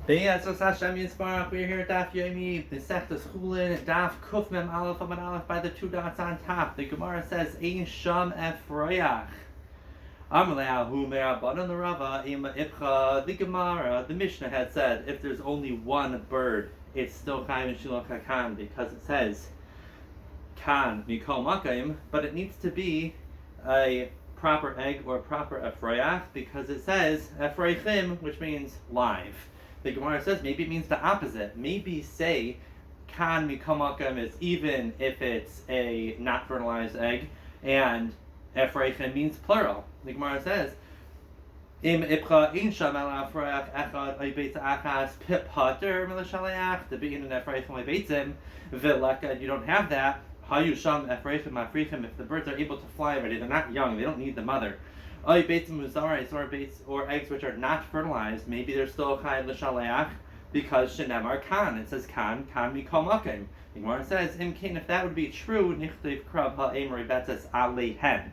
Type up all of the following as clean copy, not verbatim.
Be'ezus Hashem Yisbarach, we're here at Daf Yomi, Meseches Chullin, Daf Kuf Mem Aleph Amud Aleph by the two dots on top. The Gemara says, Ein Sham Efroyach. Amalei Hu Me'abanan L'Rava Ima Ipcha. The Gemara, the Mishnah had said, if there's only one bird, it's still Chayim Shilach HaKan, because it says Kan Mikol Makayim, but it needs to be a proper egg or proper Efroyach, because it says Efroichim, which means live. The Gemara says maybe it means the opposite. Maybe say kan mikamakam is even if it's a not fertilized egg, and efreichem means plural. The Gemara says im ipcha insha mela efreich echad oibetz achas pipater milashaleach the begin in efreichem oibetzim vileka. You don't have that. Hayusham efreichem africhem. If the birds are able to fly already, they're not young. They don't need the mother. Or eggs which are not fertilized, maybe they're still chayv l'shaleach because shenemar kan. It says kan mikol makim. The Gemara says imkain. If that would be true, nichtiv krav ha'emer betzes aleihen.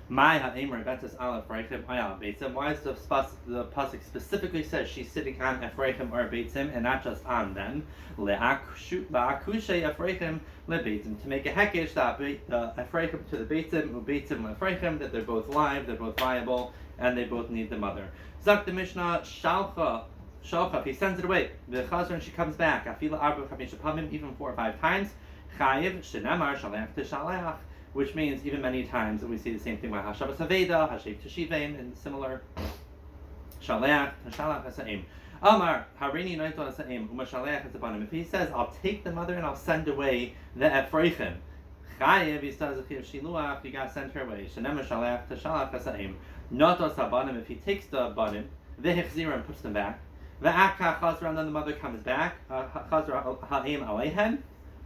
My ha'emer betzes alefreichem ayal beitzim. Why does the pasuk specifically says she's sitting on efreichem or beitzim and not just on them? Le'akushe efreichem lebeitzim, to make a hekesh that efreichem to the beitzim, ubeitzim efreichem, that they're both live, they're both viable, and they both need the mother. Zak the Mishnah shalcha. If he sends it away, the chazar and she comes back, afila arba chamisha pamim, even 4 or 5 times, chayiv shenamar shaleach t'shaleach, which means even many times that we see the same thing by hashavas haveda, hashav teshivein, and similar shaleach hasaim. Amar harini noito hasaim umashaleach hasabanim. If he says, I'll take the mother and I'll send away the efreichem, chayiv, he says if shiluach, you gotta send her away. Shenamar shaleach t'shalach hasaim. Notos habanim, if he takes the banim, vehechzira, and puts them back. V'aka chazra, and then the mother comes back. Chazra ha'im aleihem.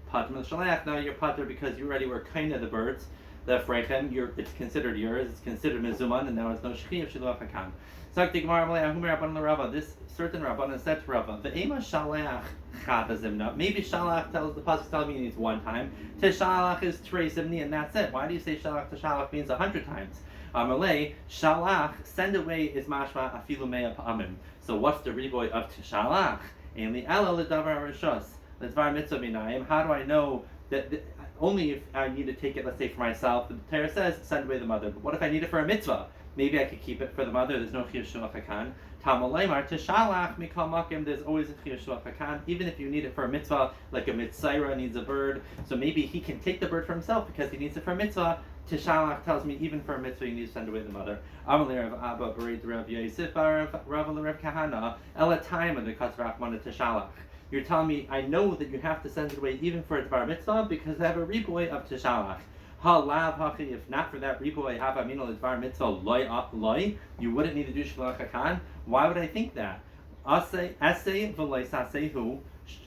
Pater l'shaleach. Now you're pater because you already were kind of the birds. The freichem, it's considered yours. It's considered mizuman, and now it's no shchi of shiluach hakan. Zak the Gemara amalei ahumer rabbanan l'Rava. This certain rabbanan said to Rava, ve'ema shaleach chad zimna. Maybe shalach tells the pasuk telling me he needs 1 time. Teshalach is trei zimni, and that's it. Why do you say shalach? Teshalach means 100 times. Amalei shalach, send away, is mashma afilu mea pa'amim. So what's the riboy of teshalach? And the ela ledavar rishos ledvar mitzvah minayim. How do I know that only if I need to take it, let's say for myself? The Torah says send away the mother. But what if I need it for a mitzvah? Maybe I could keep it for the mother. There's no chiyuv shluach hakan. Tamaleimar teshalach mikol makim. There's always a chiyuv shluach hakan, even if you need it for a mitzvah, like a mitzayra needs a bird. So maybe he can take the bird for himself because he needs it for a mitzvah. Teshalach tells me even for a mitzvah you need to send away the mother. Amalei Rav Abba Bered Rav Yosef Rav Kahana Ela time of the Katzrach Mana Teshalach. You're telling me I know that you have to send it away even for a bar mitzvah because I have a riboy of Teshalach. Ha lav hachi, if not for that riboy have aminal bar mitzvah loy, you wouldn't need to do shluach hakan. Why would I think that? Essay v'loy sasehu.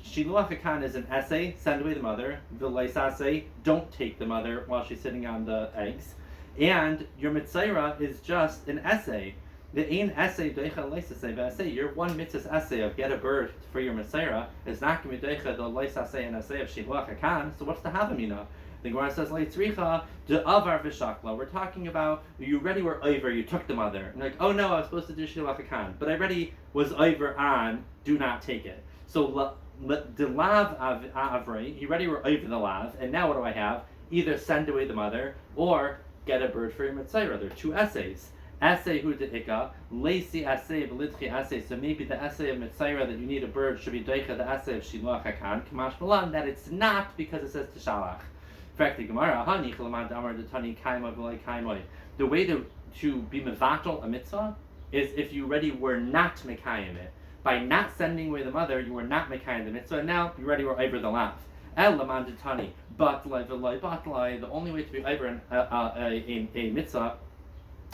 Shiluach hakan is an essay, send away the mother. V'loy saseh, don't take the mother while she's sitting on the eggs. And your mitzayra is just an essay. The ein essay deicha leisaseh v'essay. Your one mitzvah essay of get a bird for your mitzayra is not going to be deicha the leisaseh and essay of shiluach hakan. So what's the havamina? The Gemara says, "Leitzricha de avar v'shakla." We're talking about you already were over, you took the mother. And like, oh no, I was supposed to do shiluach hakan, but I already was over on. Do not take it. So the lav avrei, you already were over the lav, and now what do I have? Either send away the mother or get a bird for your mitzayra. There are 2 essays. Essay hu de'ika, lacy essay, v'lidchi essay. So maybe the essay of mitzayra that you need a bird should be deicha the essay of shiluach hakan. Kamash malan, that it's not because it says teshalach. In fact, the Gemara, the way to be mevatel a mitzvah is if you already were not mekayim it. By not sending away the mother, you were not mekayim the mitzvah, and now you already were over the lav. But the only way to be over a mitzvah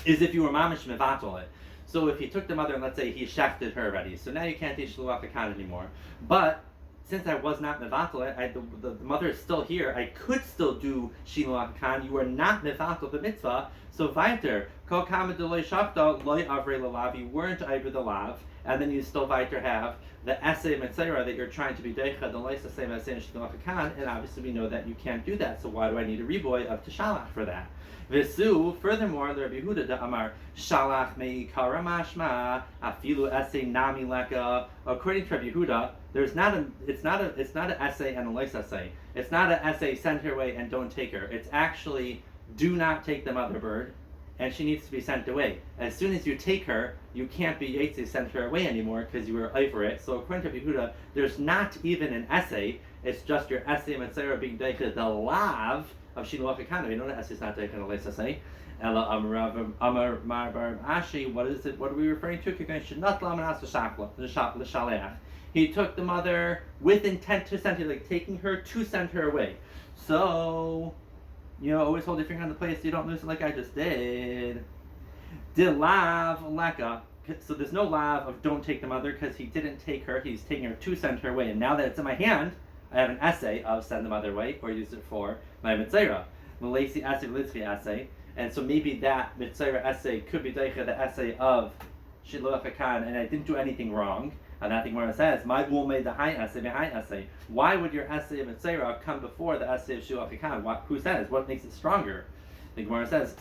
is if you were mamish mevatel it. So if he took the mother and let's say he shafted her already, so now you can't teach shluach hakan anymore. But since I was not mevatel it, the mother is still here, I could still do shiluach hakan. You are not mevatel the mitzvah So weiter, kol kama de loy shachta loy avrei lalav, you weren't over the lav, and then you still weiter have the essay mitzvah that you're trying to be deicha, the loy the same essay kan, and obviously we know that you can't do that. So why do I need a reboy of teshalach for that? Visu, furthermore, the Rabbi Yehuda da Amar Shalach mei karamashma afilu essay nami leka. According to Rabbi Yehuda, it's not an essay and a lois essay. It's not an essay send her away and don't take her. It's actually do not take the mother bird, and she needs to be sent away. As soon as you take her, you can't be yetzi sent her away anymore because you were over it. So according to Rabbi Yehuda, there's not even an essay. It's just your essay and Sarah being deicha the lav of Shiloh Kana. You know that essay is not deicha the lav essay. Ella Amar Marbar Ashi. What is it? What are we referring to? He took the mother with intent to send her, like taking her to send her away. So, always hold your finger on the place so you don't lose it like I just did. De lav leka. So there's no lav of don't take the mother because he didn't take her. He's taking her to send her away. And now that it's in my hand, I have an essay of send the mother away or use it for my mitzvah. Malasi essay, litzri essay. And so maybe that mitzvah essay could be deicha the essay of Shiloh Hakan, and I didn't do anything wrong. And I think where it says, my will made the high essay behind essay. Why would your essay of mitzvah come before the essay of Shiloh Hakan? Who says? What makes it stronger? The Gemara says,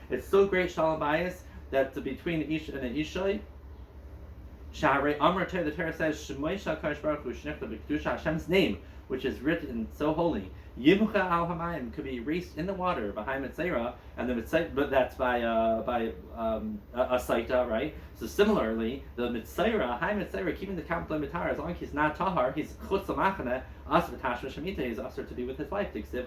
it's so great shalom bias that between ish and an ishai, the Torah says, Hashem's name, which is written so holy, Yimucha al Hamayim, could be erased in the water behind Mitzera, and the Mitzera, but that's by a Saita, right? So similarly, the Mitzera, High Mitzera, keeping the Kampla Mitar, as long as he's not Tahar, he's Chutz Lamachane, Asr Tashma Shemitah, he's Asr to be with his wife. He's to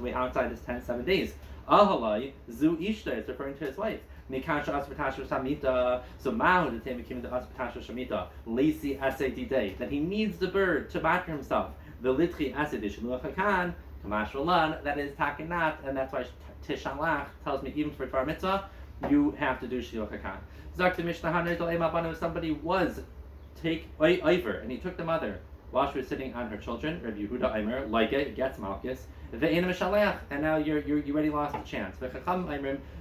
be outside his 7 days. Ahalai, Zu Ishta, it's referring to his wife. Mikasha Aspatasha Samita, so Mao the Tame came to Aspatasha Shamita, Lacy Asay Day, that he needs the bird to batter himself. The Litri Asay Dishaluachakan, Kamash Rolan, that is Takinat, and that's why Tishalach tells me even for Bar Mitzvah, you have to do Shiluachakan. Zakti Mishnah Hanay, somebody was over, and he took the mother while she was sitting on her children. Rabbi Yehuda Aimer, like it gets Malchus. And now you already lost the chance.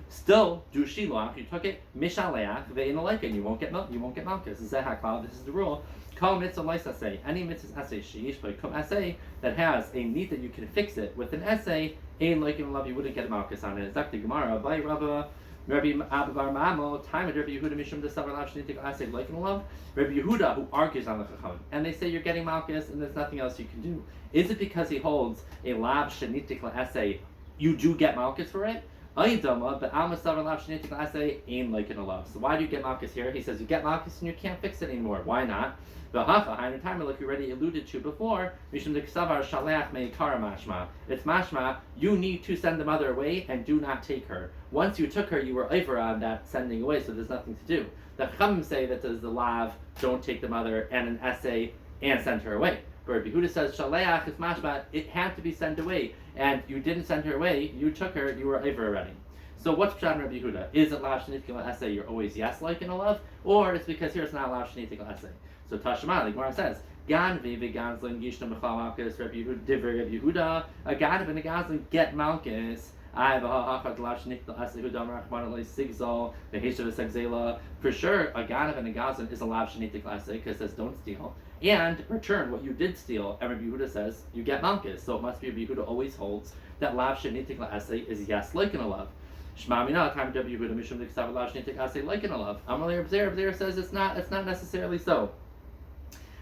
Still do shilach. You took it mishaleach ve'inaleka, and you won't get malchus. This is the rule. Kol mitzvah loisasei. Any mitzvah essay sheish by kum essay that has a need that you can fix it with an essay. Ein leikin love, you wouldn't get a malchus on it. Zakti Gemara by Rabbi Abba Bar Mamo, time of Rabbi Yehuda Mishum de Savar Lav Shnitik Asay Leikin Love. Rabbi Yehuda, who argues on the Chachamim, and they say you're getting malchus and there's nothing else you can do. Is it because he holds a Lav Shnitik essay, you do get malchus for it? Aydama, but Alma Savar Lav Shnitik essay ain't Leikin Love. So why do you get malchus here? He says you get malchus and you can't fix it anymore. Why not? The Hafa, Hainu Timer, like we already alluded to before, Mishum de Ksavar Shaleach Mei Kara Mashma. It's Mashma, you need to send the mother away and do not take her. Once you took her, you were over on that sending away, so there's nothing to do. The Chachamim say that there's the lav, don't take the mother, and an essay, and send her away. But Rabbi Yehuda says, Shaleach is Mashma, it had to be sent away, and you didn't send her away, you took her, you were over already. So what's Pshat in Rabbi Yehuda? Is it lav shenitikal essay, you're always yes like in a love, or it's because here it's not lav shenitikal essay? So Tashma, the Gemara says, Gan vivi ganzlin yishna b'chal malchus, Rabbi Yehuda, diver Rabbi Yehuda, a gan and a ganzlin get malchus. For sure, a ganav and a gazan is a lav shenitik essay because it says don't steal and return what you did steal. And Rabbi Yehuda says you get malchus, so it must be Rabbi Yehuda always holds that lav shenitik essay is yes like in a love. Shema mina time Rabbi Yehuda mishum diksav lav shenitik essay like in a love. Amalei Rabbi says it's not necessarily so.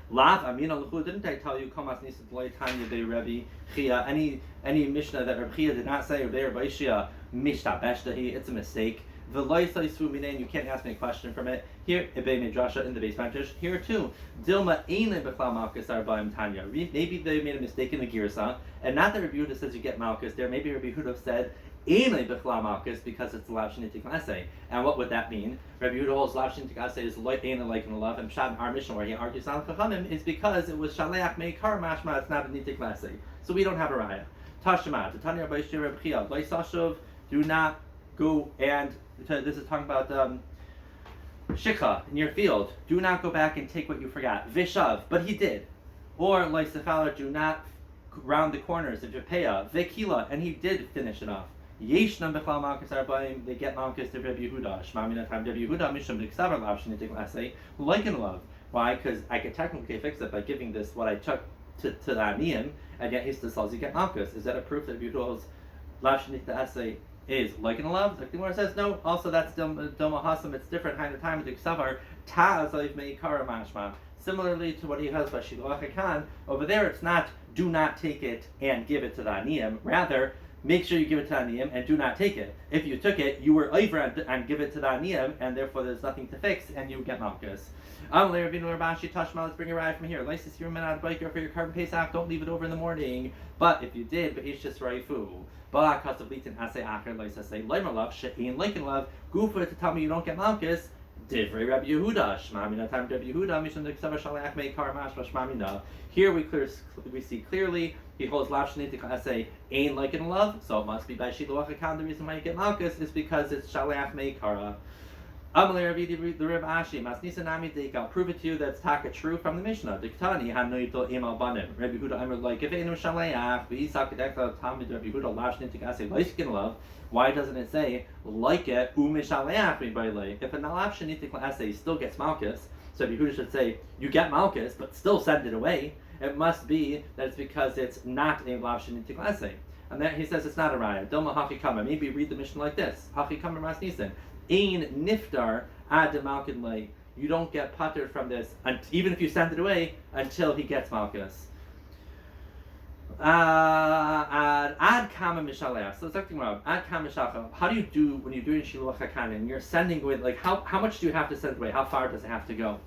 Lav Amina Luchu, didn't I tell you Komas Nisa Dloy Tanya de Rabbi Chia? Any Mishnah that Rabbi Chia did not say or there by Shia Mishta Beshtahi, it's a mistake. V'loy Saisu Minayin, you can't ask me a question from it. Here, Ebei Midrasha in the base Meseches. Here too, Dilma Eine Bechla Malchus Arbaim Tanya. Maybe they made a mistake in the Girsa, and not that Rabbi Yehuda says you get Malchus there. Maybe Rabbi Yehuda said Eine Bechla Malchus because it's the Lav Shenitik essay. And what would that mean? Rabbi Yehuda holds Lav Shenitik essay is Loy Eine like in the love, and Pshat our mission where he argues on Chachamim is because it was Shaleach Mei Kar Mashma. It's not a Nitik essay, so we don't have a raya. Tashma to Tanya Rabbi Shir Rabbi Chia Loy Sashuv, do not go and this is talking about shikha in your field. Do not go back and take what you forgot. Vishav, but he did. Or Loy Sefaler, do not round the corners of Jepeah, Vekila, and he did finish it off. Yeshnam b'chal malchus arbaim, they get malchus to Rabbi Yehuda. Shma min atam Rabbi Yehuda mishum b'ksavar lav shenitik l'asei like and love. Why? Because I could technically fix it by giving this what I took to the aniyim, and yet he still says you get malchus. Is that a proof that Rabbi Yehuda's lav shenitik l'asei is like and love? Like the Gemara says, no. Also, that's doma hasam. It's different kind of time. The ksavar ta azayiv meikara mashma. Similarly to what he has by Shiloach HaKan, over there it's not do not take it and give it to the aniyim. Rather, make sure you give it to the aniyim and do not take it. If you took it, you were over and give it to the aniyim, and therefore there's nothing to fix, and you get malchus. Let's bring a ride from here. License your minad biker for your carbon pesach. Don't leave it over in the morning. But if you did, but it's just raifu. But because of litin asay acher license say leimer love she'in like and love. Gufa to tell me you don't get malchus. Divrei Rabbi Yehuda, Shma mina time Rabbi Yehuda, Mishum Diksavar Shalach Meikar Mashma Shma mina. Here we see clearly he holds lav shenitik asay ain like and love, so it must be by Shiloach HaKan. The reason why you get malchus is because it's Shalach Meikara. Amalei Rav the Rav Ashi Masnisa Nami Deik. I'll prove it to you that's taka true from the Mishnah. Diktani Hanoito Imal Banim. Rabbi Yehuda Amr like if ain't Shalach, V'Yisak Dekla Tamid Rabbi Yehuda lav shenitik asay like and love. Why doesn't it say like it umishaleach mibaylei? If a nalav shenitik la'aseh still gets malchus, so Yehuda should say you get malchus, but still send it away. It must be that it's because it's not a lav shenitik la'aseh. And then he says it's not a raya. Dilma hachikama. Maybe read the Mishnah like this: hachikama masnisen ein niftar ad malkin lei. You don't get puttered from this, even if you send it away until he gets malchus. Ad kama mishalech. So it's like ad kama mishalech. How do you do when you're doing shiluach hakan and you're sending away? Like how much do you have to send away? How far does it have to go?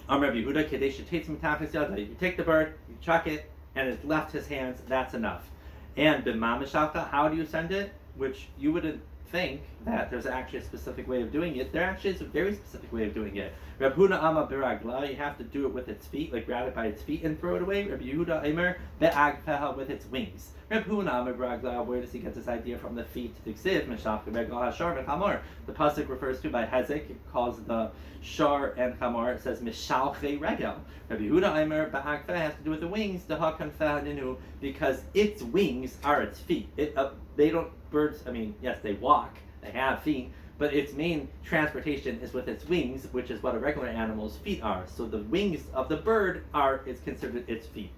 Rabbi Yehuda kadesh tates mitachas yada. You take the bird, you chuck it, and it's left his hands. That's enough. And b'ma mishalcha. How do you send it? Which you wouldn't think that there's actually a specific way of doing it. There actually is a very specific way of doing it. Reb Huna Ama Biragla, you have to do it with its feet, like grab it by its feet and throw it away. Reb Yehuda Eimer Be'agpeha with its wings. Reb Huna Ama Biragla, where does he get this idea from the feet? The Ksiv, Meshach, Regla HaShar, V'Chamor. The pasuk refers to by Hezek, it calls the Shar and Chamor, it says Mishalche Regel. Reb Yehuda Eimer Be'agpeha has to do with the wings, the Hakan Fehadinu, because its wings are its feet. They don't, birds, I mean, yes, they walk, they have feet, but its main transportation is with its wings, which is what a regular animal's feet are. So the wings of the bird is considered its feet.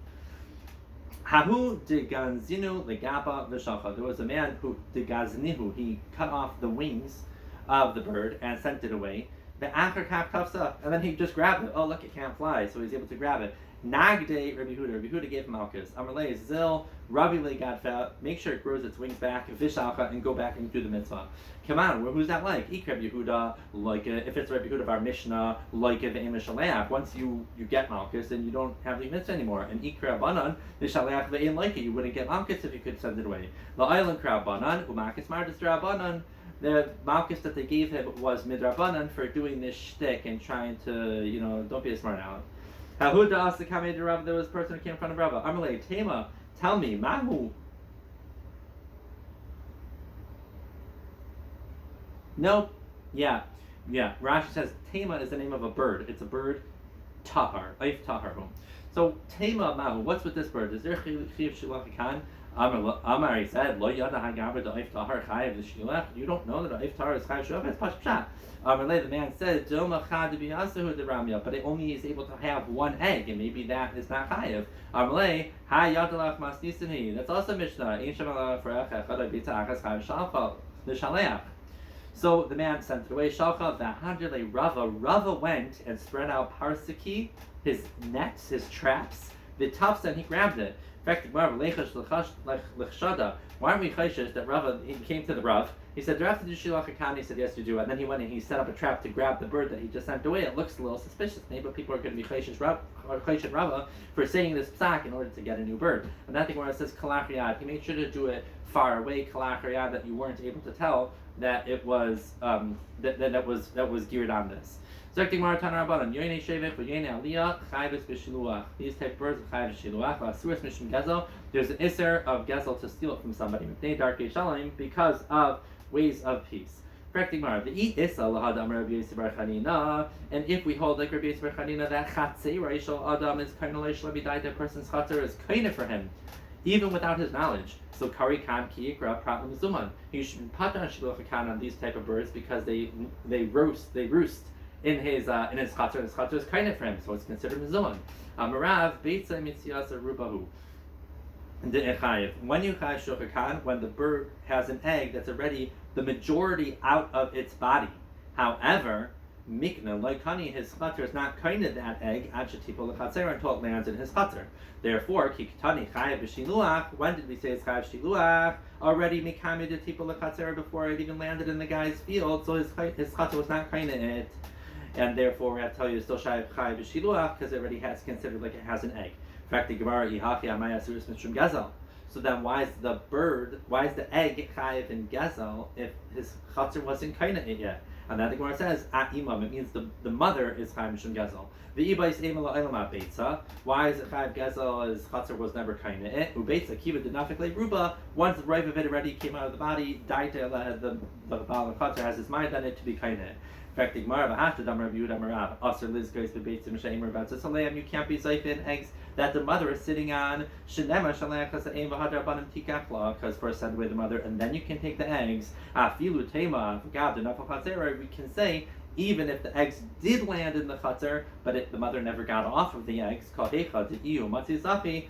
Hahu de ganzinu legapa v'shacha. There was a man who de gaznihu, he cut off the wings of the bird and sent it away. The acher kaf kafsa, and then he just grabbed it. Oh, look, it can't fly, so he's able to grab it. Nagde Rabbi Yehuda. Rabbi Yehuda gave him malchus. Amalei zil Rabbi legadfa. Make sure it grows its wings back. Vishalcha and go back and do the mitzvah. Come on, who's that like? Ik Rabbi Yehuda, like it. If it's Rabbi Yehuda of our Mishnah, like it the Shaleach. Once you get malchus, then you don't have the mitzvah anymore. And Ik Rabbanan the Shaleach ve'in like it. You wouldn't get malchus if you could send it away. La island Rabbanan umakis mardis Rabbanan. The malchus that they gave him was midrabanan for doing this shtick and trying to, don't be a smart aleck. Hahuda asked the Kamei de Rav, there was a person who came in front of Rav. Amalei, Tema, tell me, Mahu. Nope. Yeah. Rashi says Tema is the name of a bird. It's a bird, Tahar. Eif Tahar. So, Tema, Mahu, what's with this bird? Is there Chiv Shilach Khan? Amar, he said, Lo Yada Hagaber the Eif Tahar Chayiv the Shilach. You don't know that Eif Tahar is Chayiv Shilach? It's Pashpshat. The man said, but it only is able to have one egg, and maybe that is not chayiv. That's also Mishnah. So the man sent it away. Rava went and spread out parsiki, his nets, his traps, the tufts, and he grabbed it. In fact, why aren't we chayshish that Rava, he came to the Rav, he said, do I have to do Shiloach HaKan? He said, yes, you do. And then he went and he set up a trap to grab the bird that he just sent away. It looks a little suspicious to me, but people are going to be chayshish Rava for saying this psak in order to get a new bird. And that thing where it says kalach riyad, he made sure to do it far away, kalach riyad, that you weren't able to tell that it was that was geared on this. These type of birds are chayv b'shiluach. There's an iser of gezel to steal it from somebody because of ways of peace. And if we hold like Rabbi Yisrael bar Chanina that chatzei shel adam is kind of like that person's chatzar is kind of for him, even without his knowledge. So kari kan ki yikra prat l'mizuman. He should be patan shiluch hakan on these type of birds because they roost in his chatzar. His chatzar is kind of for him, so it's considered mizuman. Amarav beitza mitzias rubahu. When you chai shuchakan, when the bird has an egg that's already the majority out of its body. However, mikna loikani, his chatzar is not kind of that egg achatipo lechatzer until it lands in his chatzar. Therefore, kikitani chayav b'shiluach. When did we say it's chayav shiluach? Already mikami de tipo lechatzer before it even landed in the guy's field, so his chatzar was not kind of it, and therefore we have to tell you it's still chayav b'shiluach because it already has considered like it has an egg. In fact, the Gemara ihachi amayasuris mishum gezel. So then, why is the egg chayiv in gezel if his chatzar wasn't kind of it yet? And then the Gemara says at imam, it means the mother is chayiv mishum gezel. The iba is emel la'ilama beitza. Why is it chayiv gezel? His chatzar was never kind of it. Ubeitza kiva dinafik le'ruba. Once the ripe of it already came out of the body, the baal chatzar has his mind on it to be kind of it. In fact, the Gemara v'hata dam Rabbi Yehuda Marav aser lizkos bebeitzim she'emer b'atzaleim. You can't be zayfin eggs that the mother is sitting on. Shenema shalech hasaim v'hadar banim tikachla, because first send away the mother and then you can take the eggs. Afilu tema v'gad denafal chatzera. We can say even if the eggs did land in the chatzar, but the mother never got off of the eggs. Kol hecha de'iu matzizafi.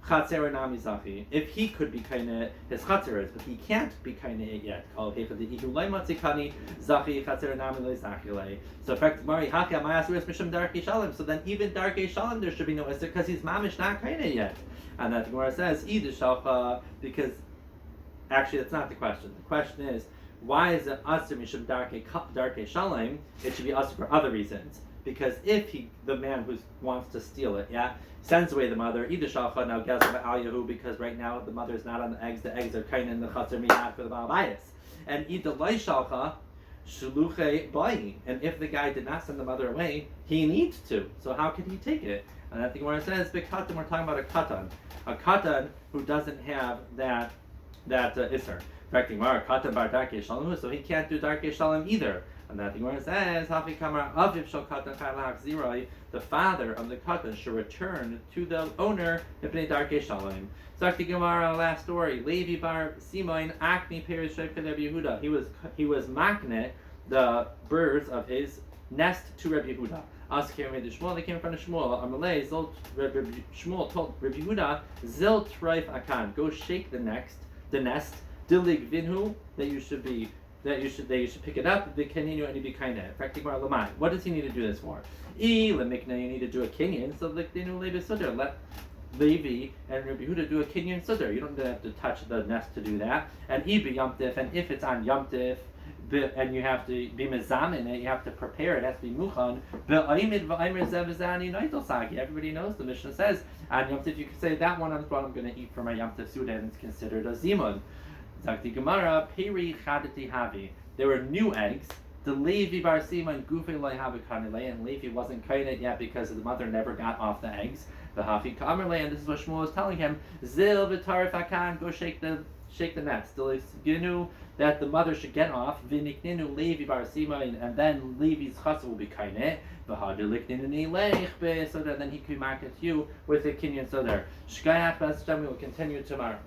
Chatzera nami zafi. If he could be kaina, his chatzera is, but he can't be kaina yet. Kol hecha deihu loy matzikani zafi chatzera nami loy zachilei. So, effect Mari Haka Mayasuris Mishum Darkei Shalom. So then, even Darkei Shalom, there should be no Isser because he's mamish not kaina yet. And that the Gemara says either shalcha, because actually that's not the question. The question is why is it Asur Mishum Darkei Shalom? It should be Asur for other reasons. Because if the man who wants to steal it, sends away the mother, either shalcha now gezel al yahu, because right now the mother is not on the eggs are kind in the chatzar miyad for the baal bayis, and either loy shalcha shluchei bayi, and if the guy did not send the mother away, he needs to. So how can he take it? And I think where it says b'katan, we're talking about a katan who doesn't have that isser. In fact, katan bar darkei shalom, so he can't do darkei shalom either. And that the Gemara says, "Hafi kamar aviv shel katan chaylach ziroi." The father of the katan should return to the owner mipnei darkei shalom. So, the Gemara, last story. Levi bar Simoin akni perish Rabbi Yehuda. He was makne the birds of his nest to Rabbi Yehuda. Askir made the Shmuel. They came in front of Shmuel. Amalei zil Shmuel told Rabbi Yehuda, "Zil treif akan. Go shake the nest. Dilig vinhu that you should pick it up. The keninu and be kind of. Practically lamai. What does he need to do this for? Lemikna, you need to do a kinyan. So likdinu levi suder. Let Levi and Rabbi Yehuda do a kinyan suder. You don't have to touch the nest to do that. And be yomtiv, and if it's on yomtiv, and you have to be mezam in it, you have to prepare it. It has to be muchan. Everybody knows the Mishnah says on yomtiv you can say that one is what I'm going to eat for my yomtiv suda, and it's considered a zimun. Zakti Gemara, Peri Chadati Havi. There were new eggs. The Levi bar Simon Gufe Loi Havi Kanile, and Levi wasn't kained yet because the mother never got off the eggs. The Hafi Kamerle, and this is what Shmuel is telling him. Zil v'tarif akan, go shake the nest. Still ginu that the mother should get off. V'nikninu Levi bar Simon, and then Levi's chasa will be kained. V'hadilikninu leich, so that then he could market you with a kinyan soder. Shkayach Bas, we will continue tomorrow.